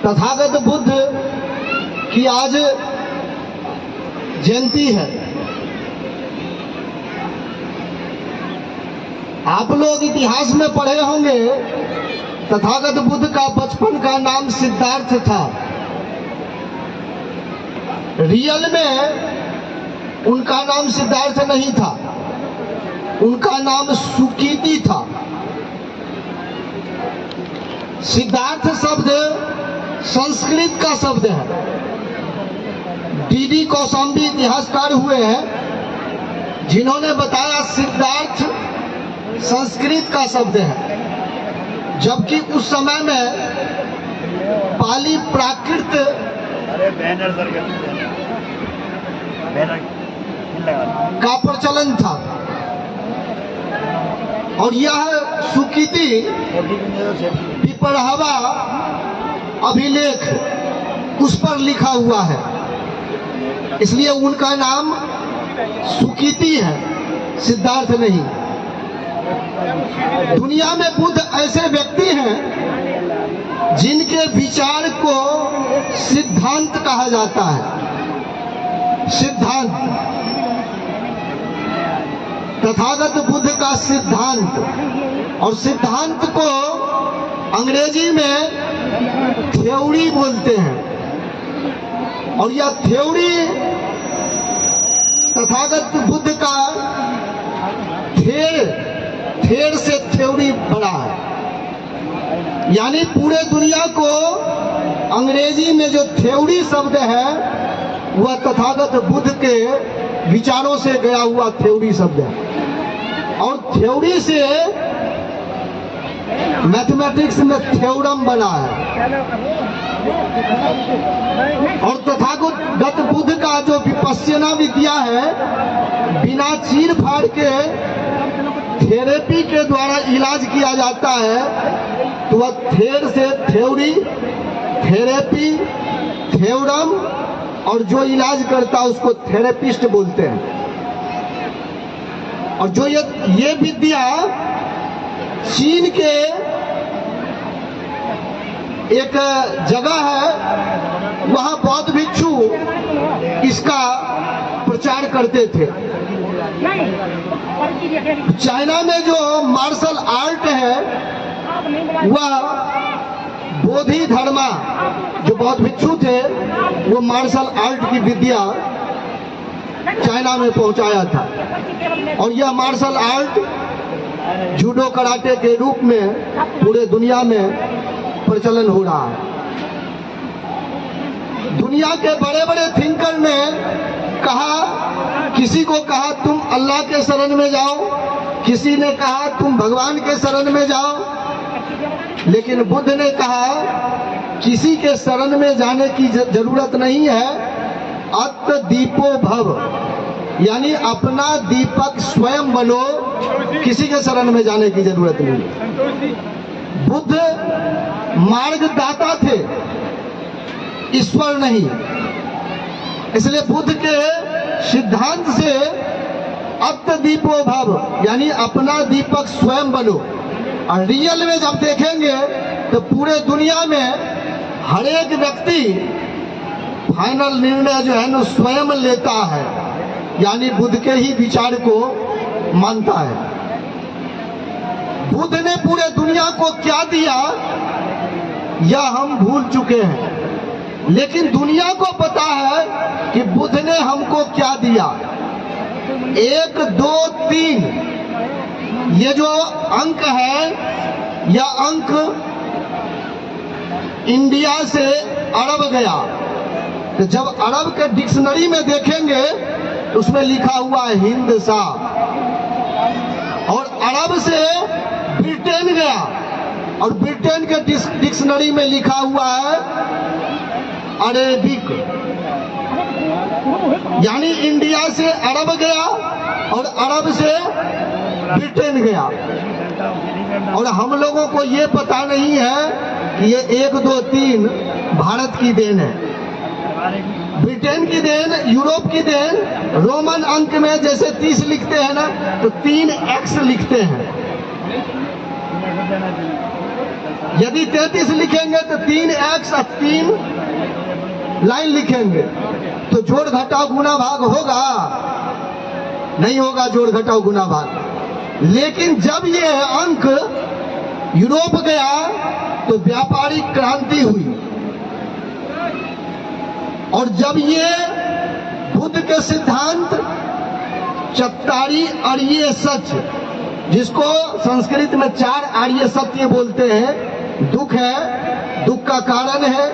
तथागत बुद्ध की आज जयंती है। आप लोग इतिहास में पढ़े होंगे, तथागत बुद्ध का बचपन का नाम सिद्धार्थ था। रियल में उनका नाम सिद्धार्थ नहीं था, उनका नाम सुकीति था। सिद्धार्थ शब्द संस्कृत का शब्द है। डीडी कौशाम्बी इतिहासकार हुए हैं जिन्होंने बताया सिद्धार्थ संस्कृत का शब्द है, जबकि उस समय में पाली प्राकृत का प्रचलन था। और यह सुकीति पिपरहवा अभिलेख उस पर लिखा हुआ है, इसलिए उनका नाम सुकीति है, सिद्धार्थ नहीं। दुनिया में बुद्ध ऐसे व्यक्ति हैं जिनके विचार को सिद्धांत कहा जाता है। सिद्धांत, तथागत बुद्ध का सिद्धांत, और सिद्धांत को अंग्रेजी में थ्योरी बोलते हैं। और यह थ्योरी तथागत बुद्ध का थेर से थ्योरी बना है, यानी पूरे दुनिया को अंग्रेजी में जो थ्योरी शब्द है वह तथागत बुद्ध के विचारों से गया हुआ थ्योरी शब्द है। और थ्योरी से मैथमेटिक्स में थ्योरम बना है। और तथागत बुद्ध का जो विपश्यना विद्या है, बिना चीर फाड़ के थेरेपी के द्वारा इलाज किया जाता है, तो वह थेर से थ्योरी, थेरेपी, थ्योरम, और जो इलाज करता है उसको थेरेपिस्ट बोलते हैं। और जो ये विद्या चीन के एक जगह है, वहां बौद्ध भिक्षु इसका प्रचार करते थे। चाइना में जो मार्शल आर्ट है वह बोधि धर्मा, जो बौद्ध भिक्षु थे, वो मार्शल आर्ट की विद्या चाइना में पहुंचाया था। और यह मार्शल आर्ट जूडो कराटे के रूप में पूरे दुनिया में प्रचलन हो रहा है। दुनिया के बड़े बड़े थिंकर ने कहा, किसी को कहा तुम अल्लाह के शरण में जाओ, किसी ने कहा तुम भगवान के शरण में जाओ, लेकिन बुद्ध ने कहा किसी के शरण में जाने की जरूरत नहीं है। अत्त दीपो भव, यानी अपना दीपक स्वयं बनो, किसी के शरण में जाने की जरूरत नहीं। बुद्ध मार्गदाता थे, ईश्वर नहीं। इसलिए बुद्ध के सिद्धांत से अत्त दीपो भव, यानी अपना दीपक स्वयं बनो। और रियल में जब देखेंगे तो पूरे दुनिया में हर एक व्यक्ति फाइनल निर्णय जो है ना स्वयं लेता है, यानी बुद्ध के ही विचार को मानता है। बुद्ध ने पूरे दुनिया को क्या दिया यह हम भूल चुके हैं, लेकिन दुनिया को पता है कि बुद्ध ने हमको क्या दिया। 1, 2, 3 ये जो अंक है, यह अंक इंडिया से अरब गया। तो जब अरब के डिक्शनरी में देखेंगे तो उसमें लिखा हुआ है हिंद सा, और अरब से ब्रिटेन गया और ब्रिटेन के डिक्शनरी में लिखा हुआ है अरेबिक। यानी इंडिया से अरब गया और अरब से ब्रिटेन गया। और हम लोगों को ये पता नहीं है कि ये 1, 2, 3 भारत की देन है, ब्रिटेन की देन, यूरोप की देन। रोमन अंक में जैसे 30 लिखते हैं ना, तो 3x लिखते हैं। यदि 33 लिखेंगे तो 3x और 3 लाइन लिखेंगे तो जोड़ घटाव गुना भाग होगा? नहीं होगा जोड़ घटाव गुना भाग। लेकिन जब ये अंक यूरोप गया तो व्यापारिक क्रांति हुई, और जब ये बुद्ध के सिद्धांत चत्तारी आर्य सत्य, जिसको संस्कृत में 4 आर्य सत्य बोलते हैं, दुख है, दुख का कारण है,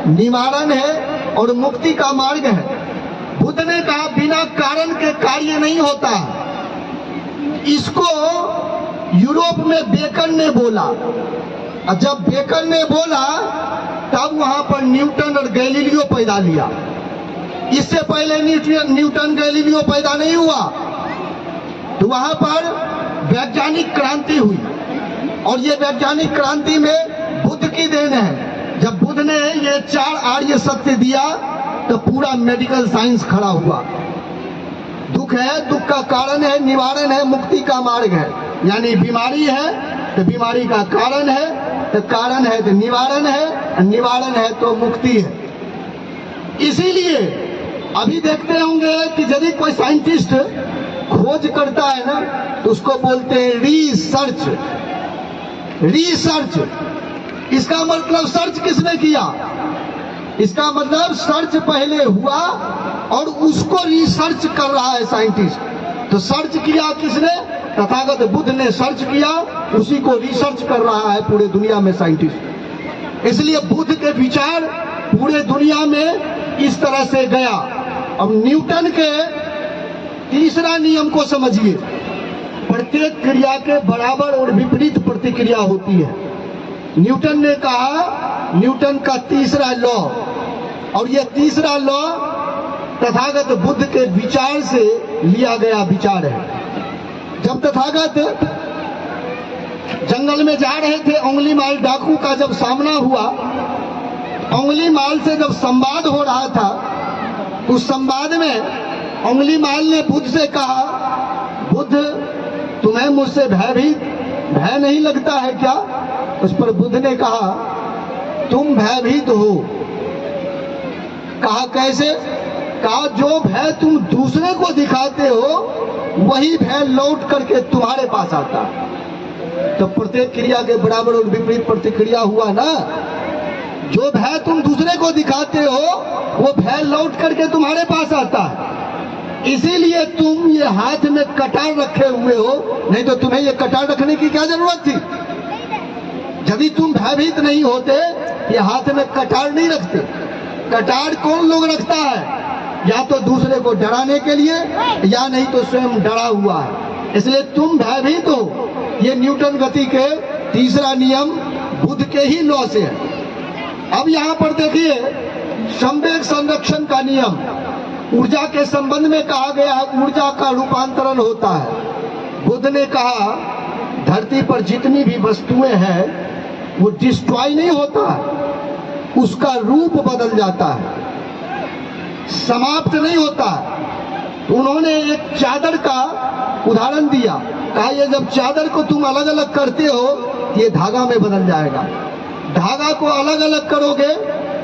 निवारण है और मुक्ति का मार्ग है। बुद्ध ने कहा बिना कारण के कार्य नहीं होता। इसको यूरोप में बेकन ने बोला, और जब बेकन ने बोला तब वहां पर न्यूटन और गैलीलियो पैदा लिया। इससे पहले न्यूटन गैलीलियो पैदा नहीं हुआ। तो वहां पर वैज्ञानिक क्रांति हुई, और ये वैज्ञानिक क्रांति में बुद्ध की देन है। जब बुद्ध ने ये 4 आर्य सत्य दिया तो पूरा मेडिकल साइंस खड़ा हुआ। दुख है, दुख का कारण है, निवारण है, मुक्ति का मार्ग है। यानी बीमारी है तो बीमारी का कारण है, तो कारण है तो निवारण है, निवारण है तो मुक्ति है। इसीलिए अभी देखते होंगे कि यदि कोई साइंटिस्ट खोज करता है ना तो उसको बोलते हैं रिसर्च। रिसर्च इसका मतलब सर्च किसने किया? इसका मतलब सर्च पहले हुआ और उसको रिसर्च कर रहा है साइंटिस्ट। तो सर्च किया किसने? तथागत बुद्ध ने सर्च किया, उसी को रिसर्च कर रहा है पूरे दुनिया में साइंटिस्ट। इसलिए बुद्ध के विचार पूरे दुनिया में इस तरह से गया। अब न्यूटन के तीसरा नियम को समझिए, प्रत्येक क्रिया के बराबर और विपरीत प्रतिक्रिया होती है। न्यूटन ने कहा, न्यूटन का तीसरा लॉ, और यह तीसरा लॉ तथागत बुद्ध के विचार से लिया गया विचार है। जब तथागत जंगल में जा रहे थे, उंगली माल डाकू का जब सामना हुआ, उंगली माल से जब संवाद हो रहा था, उस संवाद में उंगली माल ने बुद्ध से कहा, बुद्ध तुम्हें मुझसे भय नहीं लगता है क्या? उस पर बुद्ध ने कहा, तुम भयभीत हो। कहा कैसे? कहा जो भय तुम दूसरे को दिखाते हो वही भय लौट करके तुम्हारे पास आता। तो प्रत्येक क्रिया के बराबर और विपरीत प्रतिक्रिया हुआ ना। जो भय तुम दूसरे को दिखाते हो वो भय लौट करके तुम्हारे पास आता है। इसीलिए तुम ये हाथ में कटार रखे हुए हो, नहीं तो तुम्हें ये कटार रखने की क्या जरूरत थी? यदि तुम भयभीत नहीं होते ये हाथ में कटार नहीं रखते। कटार कौन लोग रखता है? या तो दूसरे को डराने के लिए, या नहीं तो स्वयं डरा हुआ है। इसलिए तुम भयभीत हो। ये न्यूटन गति के तीसरा नियम बुद्ध के ही लॉ से है। अब यहाँ पर देखिए संवेग संरक्षण का नियम, ऊर्जा के संबंध में कहा गया है ऊर्जा का रूपांतरण होता है। बुद्ध ने कहा धरती पर जितनी भी वस्तुएं हैं वो डिस्ट्रॉय नहीं होता है, उसका रूप बदल जाता है, समाप्त नहीं होता है। तो उन्होंने एक चादर का उदाहरण दिया, कहा ये जब चादर को तुम अलग अलग करते हो ये धागा में बदल जाएगा, धागा को अलग अलग करोगे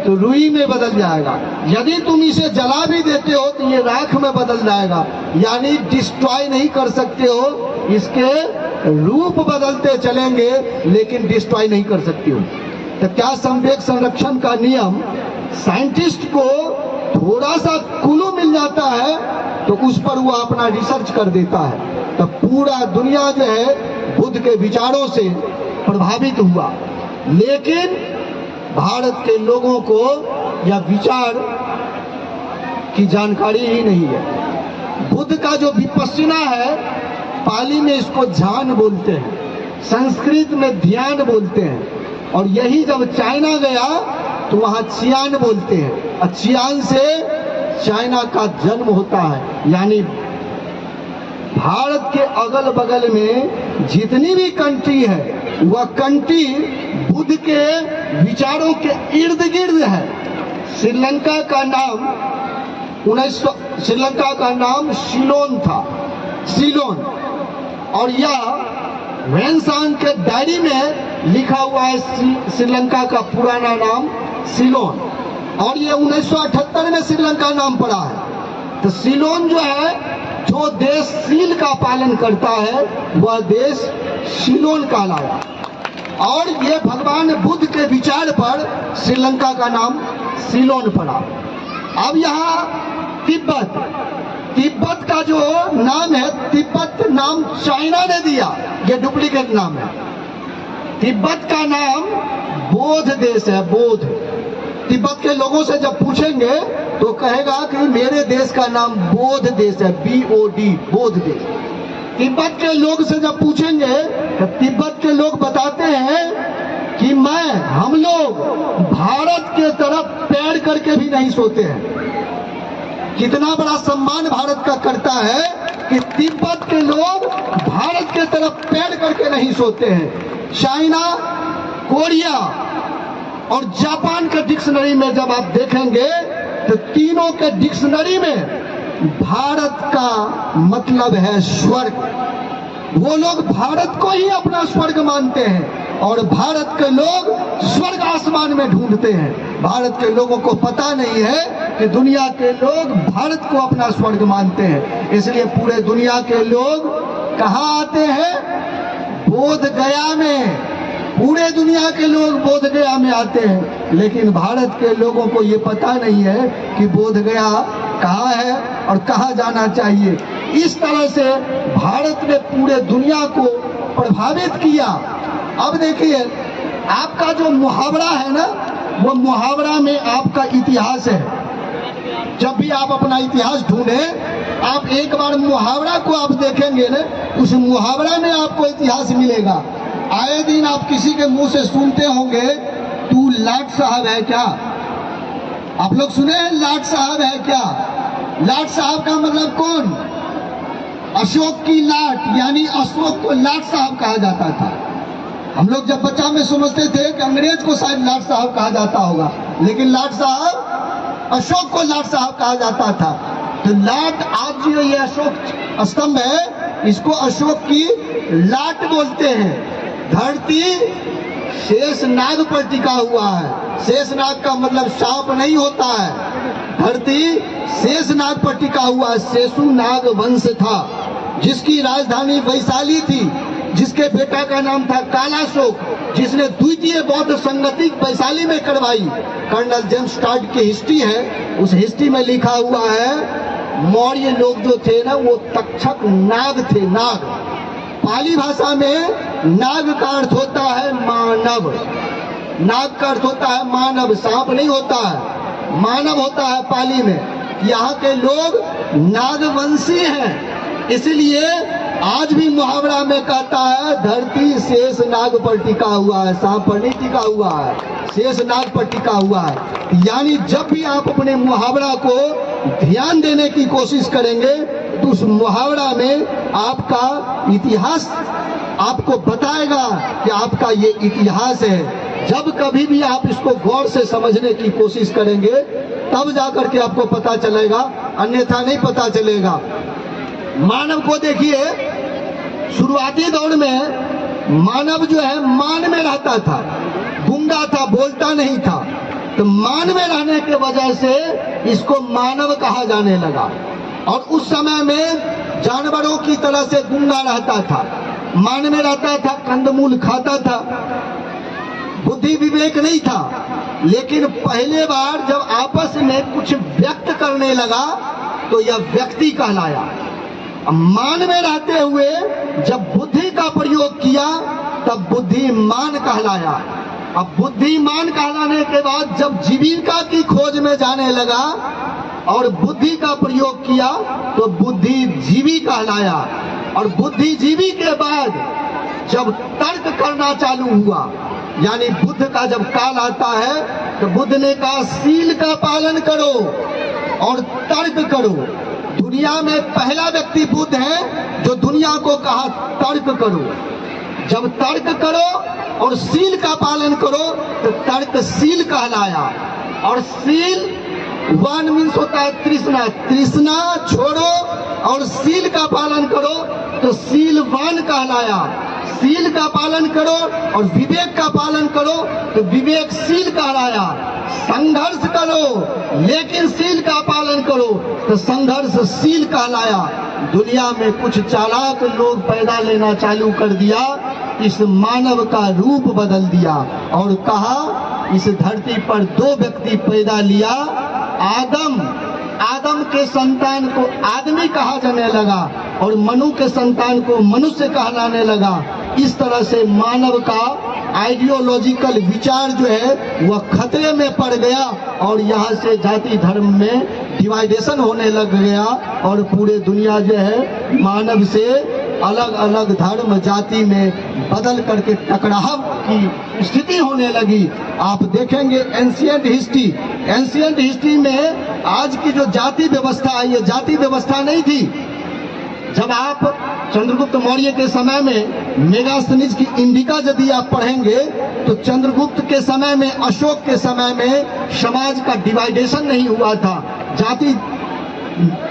तो रुई में बदल जाएगा, यदि तुम इसे जला भी देते हो तो ये राख में बदल जाएगा। यानी डिस्ट्रॉय नहीं कर सकते हो, इसके रूप बदलते चलेंगे लेकिन डिस्ट्रॉय नहीं कर सकते हो। तो क्या संवेग संरक्षण का नियम साइंटिस्ट को थोड़ा सा क्लू मिल जाता है तो उस पर वो अपना रिसर्च कर देता है। तो पूरा दुनिया जो है बुद्ध के विचारों से प्रभावित हुआ, लेकिन भारत के लोगों को यह विचार की जानकारी ही नहीं है। बुद्ध का जो विपश्यना है, पाली में इसको ध्यान बोलते हैं, संस्कृत में ध्यान बोलते हैं, और यही जब चाइना गया तो वहां चियान बोलते हैं, और चियान से चाइना का जन्म होता है। यानी भारत के अगल बगल में जितनी भी कंट्री है वह कंट्री बुद्ध के विचारों के इर्द गिर्द है। श्रीलंका का नाम सीलोन था, सीलोन, और यह वेंसान के डायरी में लिखा हुआ है श्रीलंका का पुराना नाम सिलोन, और ये 1978 में श्रीलंका नाम पड़ा है। तो सिलोन जो है, जो देश सील का पालन करता है वह देश सिलोन कहलाया, और ये भगवान बुद्ध के विचार पर श्रीलंका का नाम सिलोन पड़ा। अब यहाँ तिब्बत का जो नाम है, तिब्बत नाम चाइना ने दिया, ये डुप्लीकेट नाम है। तिब्बत का नाम बौद्ध देश है, बौद्ध। तिब्बत के लोगों से जब पूछेंगे तो कहेगा कि मेरे देश का नाम बौद्ध देश है, BOD, बौद्ध देश। तिब्बत के लोग से जब पूछेंगे तो तिब्बत के लोग बताते हैं कि हम लोग भारत के तरफ पैर करके भी नहीं सोते हैं। कितना बड़ा सम्मान भारत का करता है कि तिब्बत के लोग भारत के तरफ पैर करके नहीं सोते हैं। चाइना, कोरिया और जापान के डिक्शनरी में जब आप देखेंगे तो तीनों के डिक्शनरी में भारत का मतलब है स्वर्ग। वो लोग भारत को ही अपना स्वर्ग मानते हैं, और भारत के लोग स्वर्ग आसमान में ढूंढते हैं। भारत के लोगों को पता नहीं है कि दुनिया के लोग भारत को अपना स्वर्ग मानते हैं। इसलिए पूरे दुनिया के लोग कहाँ आते हैं? बोध गया में। पूरे दुनिया के लोग बोध गया में आते हैं, लेकिन भारत के लोगों को ये पता नहीं है कि बोध गया कहाँ है और कहाँ जाना चाहिए। इस तरह से भारत ने पूरे दुनिया को प्रभावित किया। अब देखिए, आपका जो मुहावरा है ना, वो मुहावरा में आपका इतिहास है। जब भी आप अपना इतिहास ढूंढें, आप एक बार मुहावरा को आप देखेंगे ना, उस मुहावरा में आपको इतिहास मिलेगा। आए दिन आप किसी के मुंह से सुनते होंगे, तू लाट साहब है क्या? आप लोग सुने हैं लाट साहब है क्या? लाट साहब का मतलब कौन? अशोक की लाट, यानी अशोक को लाट साहब कहा जाता था। हम लोग जब बच्चा में समझते थे कि अंग्रेज को शायद लाट साहब कहा जाता होगा, लेकिन लाट साहब, अशोक को लाट साहब कहा जाता था। तो लाट, आज जो ये अशोक स्तंभ है, इसको अशोक की लाट बोलते हैं। धरती शेषनाग पर टिका हुआ है। शेषनाग का मतलब सांप नहीं होता है। धरती शेषनाग पर टिका हुआ है। शेषुनाग वंश था, जिसकी राजधानी वैशाली थी, जिसके बेटा का नाम था कालाशोक, जिसने द्वितीय बौद्ध संगति वैशाली में करवाई। कर्नल जेम्स टॉड की हिस्ट्री है, उस हिस्ट्री में लिखा हुआ है मौर्य लोग जो थे ना, वो तक्षक नाग थे। नाग पाली भाषा में नाग का अर्थ होता है मानव। नाग का अर्थ होता है मानव, सांप नहीं होता है, मानव होता है पाली में। यहाँ के लोग नागवंशी हैं, इसलिए आज भी मुहावरा में कहता है धरती शेष नाग पर टिका हुआ है, सांप पर नहीं टिका हुआ है, शेष नाग पर टिका हुआ है। यानी जब भी आप अपने मुहावरा को ध्यान देने की कोशिश करेंगे तो उस मुहावरा में आपका इतिहास आपको बताएगा कि आपका ये इतिहास है। जब कभी भी आप इसको गौर से समझने की कोशिश करेंगे तब जाकर के आपको पता चलेगा, अन्यथा नहीं पता चलेगा। मानव को देखिए, शुरुआती दौर में मानव जो है मान में रहता था, गूंगा था, बोलता नहीं था। तो मान में रहने के वजह से इसको मानव कहा जाने लगा। और उस समय में जानवरों की तरह से गूंगा रहता था, मान में रहता था, कंदमूल खाता था, बुद्धि विवेक नहीं था। लेकिन पहले बार जब आपस में कुछ व्यक्त करने लगा तो यह व्यक्ति कहलाया। मान में रहते हुए जब बुद्धि का प्रयोग किया तब बुद्धिमान कहलाया। अब बुद्धिमान कहलाने के बाद जब जीविका की खोज में जाने लगा और बुद्धि का प्रयोग किया तो बुद्धिजीवी कहलाया। और बुद्धिजीवी के बाद जब तर्क करना चालू हुआ, यानी बुद्ध का जब काल आता है तो बुद्ध ने कहा सील का पालन करो और तर्क करो। दुनिया में पहला व्यक्ति बुद्ध है जो दुनिया को कहा तर्क करो। जब तर्क करो और सील का पालन करो तो तर्कशील कहलाया। और सील वन मीन्स होता है तृष्णा, तृष्णा छोड़ो और सील का पालन करो तो सीलवान कहलाया। शील का पालन करो और विवेक का पालन करो तो विवेकशील कहलाया। संघर्ष करो लेकिन शील का पालन करो तो संघर्षशील कहलाया। दुनिया में कुछ चालाक लोग पैदा लेना चालू कर दिया, इस मानव का रूप बदल दिया और कहा इस धरती पर दो व्यक्ति पैदा लिया, आदम के संतान को आदमी कहा जाने लगा और मनु के संतान को मनुष्य कहलाने लगा। इस तरह से मानव का आइडियोलॉजिकल विचार जो है वह खतरे में पड़ गया और यहाँ से जाति धर्म में डिवाइडेशन होने लग गया और पूरे दुनिया जो है मानव से अलग अलग धर्म जाति में बदल करके टकराव की स्थिति होने लगी। आप देखेंगे एंशिएंट हिस्ट्री में आज की जो जाति व्यवस्था है ये जाति व्यवस्था नहीं थी। जब आप चंद्रगुप्त मौर्य के समय में मेगास्थनीज की इंडिका यदि आप पढ़ेंगे तो चंद्रगुप्त के समय में, अशोक के समय में समाज का डिवाइडेशन नहीं हुआ था, जाति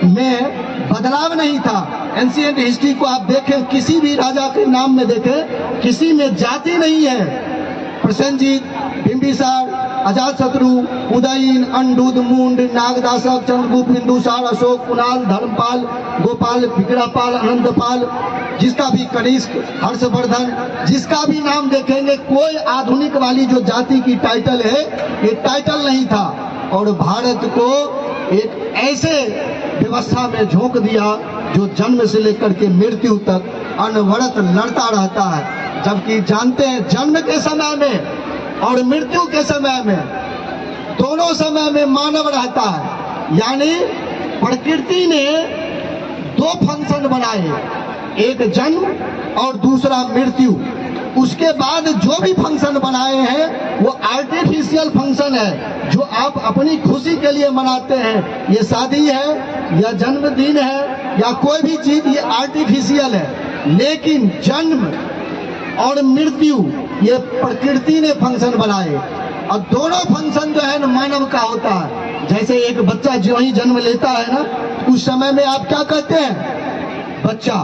में बदलाव नहीं था। एंशिएंट हिस्ट्री को आप देखें, किसी भी राजा के नाम में देखें, किसी में जाति नहीं है। प्रसेनजीत, बिंबिसार, अजातशत्रु, उदयन, अंडुद, मुंड, नागदासक, चंद्रगुप्त, बिंदुसार, अशोक, कुणाल, धर्मपाल, गोपाल, विग्रहपाल, अनंतपाल, जिसका भी कनिष्क, हर्षवर्धन, जिसका भी नाम देखेंगे कोई आधुनिक वाली जो जाति की टाइटल है ये टाइटल नहीं था और भारत को एक ऐसे व्यवस्था में झोंक दिया जो जन्म से लेकर के मृत्यु तक अनवरत लड़ता रहता है। जबकि जानते हैं जन्म के समय में और मृत्यु के समय में दोनों समय में मानव रहता है। यानी प्रकृति ने दो फंक्शन बनाए, एक जन्म और दूसरा मृत्यु। उसके बाद जो भी फंक्शन बनाए हैं वो आर्टिफिशियल फंक्शन है जो आप अपनी खुशी के लिए मनाते हैं। ये शादी है या जन्मदिन है या कोई भी चीज ये आर्टिफिशियल है, लेकिन जन्म और मृत्यु ये प्रकृति ने फंक्शन बनाए और दोनों फंक्शन जो है ना मानव का होता है। जैसे एक बच्चा जो ही जन्म लेता है ना उस समय में आप क्या कहते हैं? बच्चा।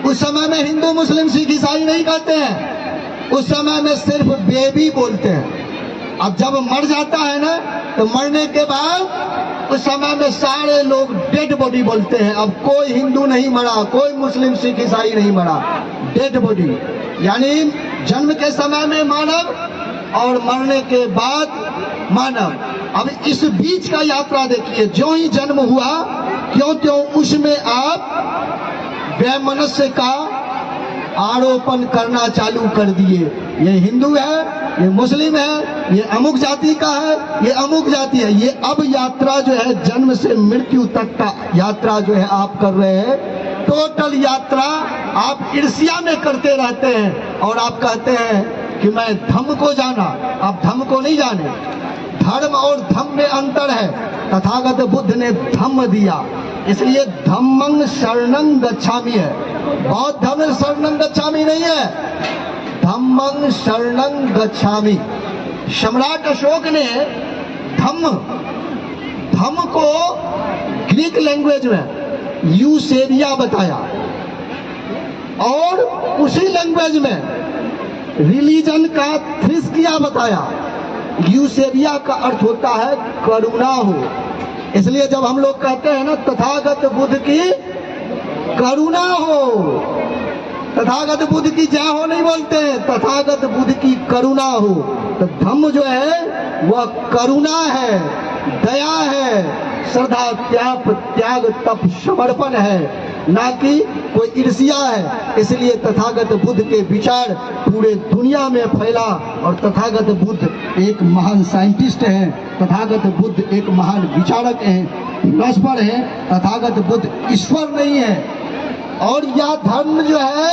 उस समय में हिंदू मुस्लिम सिख ईसाई नहीं कहते हैं, उस समय में सिर्फ बेबी बोलते हैं। अब जब मर जाता है ना तो मरने के बाद उस समय में सारे लोग डेड बॉडी बोलते हैं। अब कोई हिंदू नहीं मरा, कोई मुस्लिम सिख ईसाई नहीं मरा, डेड बॉडी। यानी जन्म के समय में मानव और मरने के बाद मानव। अब इस बीच का यात्रा देखिए, जो ही जन्म हुआ क्यों त्यों उसमें आप वैमनस्य का आरोपण करना चालू कर दिए। ये हिंदू है, ये मुस्लिम है, ये अमुक जाति का है, ये अमुक जाति है। ये अब यात्रा जो है जन्म से मृत्यु तक का यात्रा जो है आप कर रहे हैं। टोटल यात्रा आप ईर्ष्या में करते रहते हैं और आप कहते हैं कि मैं धम्म को जाना। आप धम्म को नहीं जाने, धर्म और धम्म में अंतर है। तथागत बुद्ध ने धम्म दिया, इसलिए धम्मं शरणं गच्छामि है। बौद्ध धर्म शरणं गच्छामि नहीं है, धम्मं शरणं गच्छामि। सम्राट अशोक ने धम्म को ग्रीक लैंग्वेज में यूसेबिया बताया और उसी लैंग्वेज में रिलीजन का थ्रिस्किया बताया। यूसेबिया का अर्थ होता है करुणा हो। इसलिए जब हम लोग कहते हैं ना तथागत बुद्ध की करुणा हो, तथागत बुद्ध की जय हो नहीं बोलते हैं, तथागत बुद्ध की करुणा हो। तो धम्म जो है वह करुणा है, दया है, श्रद्धा, त्याग, तप, समर्पण है, ना कि कोई ईर्ष्या है। इसलिए तथागत बुद्ध के विचार पूरे दुनिया में फैला और तथागत बुद्ध एक महान साइंटिस्ट हैं, तथागत बुद्ध एक महान विचारक हैं, फिलोसफर हैं। तथागत बुद्ध ईश्वर नहीं है। और यह धर्म जो है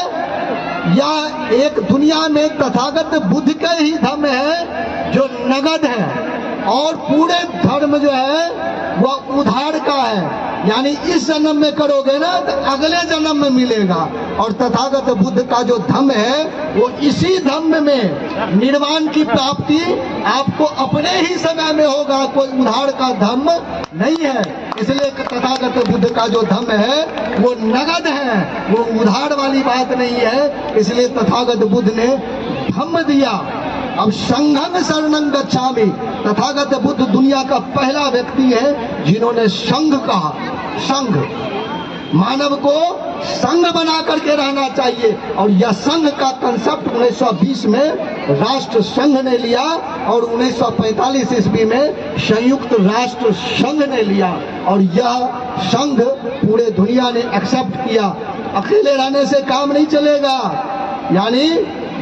या एक दुनिया में तथागत बुद्ध का ही धर्म है जो नगद है और पूरे धर्म जो है वह उधार का है। यानी इस जन्म में करोगे ना तो अगले जन्म में मिलेगा। और तथागत बुद्ध का जो धम्म है वो इसी धम्म में निर्वाण की प्राप्ति आपको अपने ही समय में होगा, कोई उधार का धम्म नहीं है। इसलिए तथागत बुद्ध का जो धम्म है वो नगद है, वो उधार वाली बात नहीं है। इसलिए तथागत बुद्ध ने धम्म दिया। अब संघं शरणं गच्छामि, तथागत बुद्ध दुनिया का पहला व्यक्ति है जिन्होंने संघ कहा। संघ, मानव को संघ बना करके रहना चाहिए। और यह संघ का कंसेप्ट 1920 में राष्ट्र संघ ने लिया और 1945 ईस्वी में संयुक्त राष्ट्र संघ ने लिया। और यह संघ पूरे दुनिया ने एक्सेप्ट किया। अकेले रहने से काम नहीं चलेगा, यानी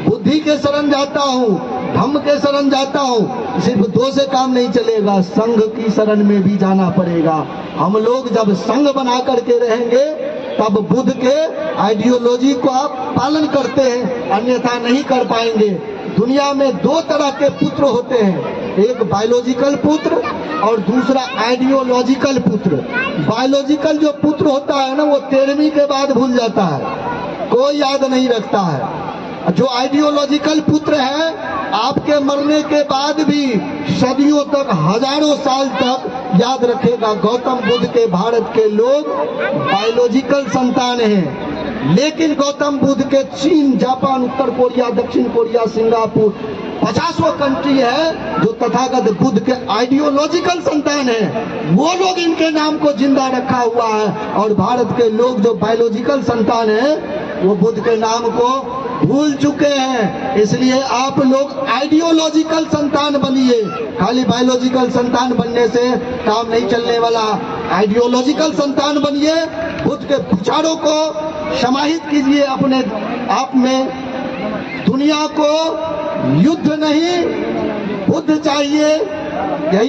बुद्धि के शरण जाता हूँ, धम्म के शरण जाता हूँ, सिर्फ दो से काम नहीं चलेगा, संघ की शरण में भी जाना पड़ेगा। हम लोग जब संघ बना करके रहेंगे तब बुद्ध के आइडियोलॉजी को आप पालन करते हैं, अन्यथा नहीं कर पाएंगे। दुनिया में दो तरह के पुत्र होते हैं, एक बायोलॉजिकल पुत्र और दूसरा आइडियोलॉजिकल पुत्र। बायोलॉजिकल जो पुत्र होता है ना वो 13वीं के बाद भूल जाता है, कोई याद नहीं रखता है। जो आइडियोलॉजिकल पुत्र है आपके मरने के बाद भी सदियों तक, हजारों साल तक याद रखेगा। गौतम बुद्ध के भारत के लोग बायोलॉजिकल संतान हैं, लेकिन गौतम बुद्ध के चीन, जापान, उत्तर कोरिया, दक्षिण कोरिया, सिंगापुर 50वां कंट्री है जो तथागत बुद्ध के आइडियोलॉजिकल संतान है। वो लोग इनके नाम को जिंदा रखा हुआ है। और भारत के लोग जो बायोलॉजिकल संतान है वो बुद्ध के नाम को भूल चुके हैं। इसलिए आप लोग आइडियोलॉजिकल संतान बनिए, खाली बायोलॉजिकल संतान बनने से काम नहीं चलने वाला। आइडियोलॉजिकल संतान बनिए, बुद्ध के विचारों को समाहित कीजिए अपने आप में। दुनिया को युद्ध नहीं, बुद्ध चाहिए, यही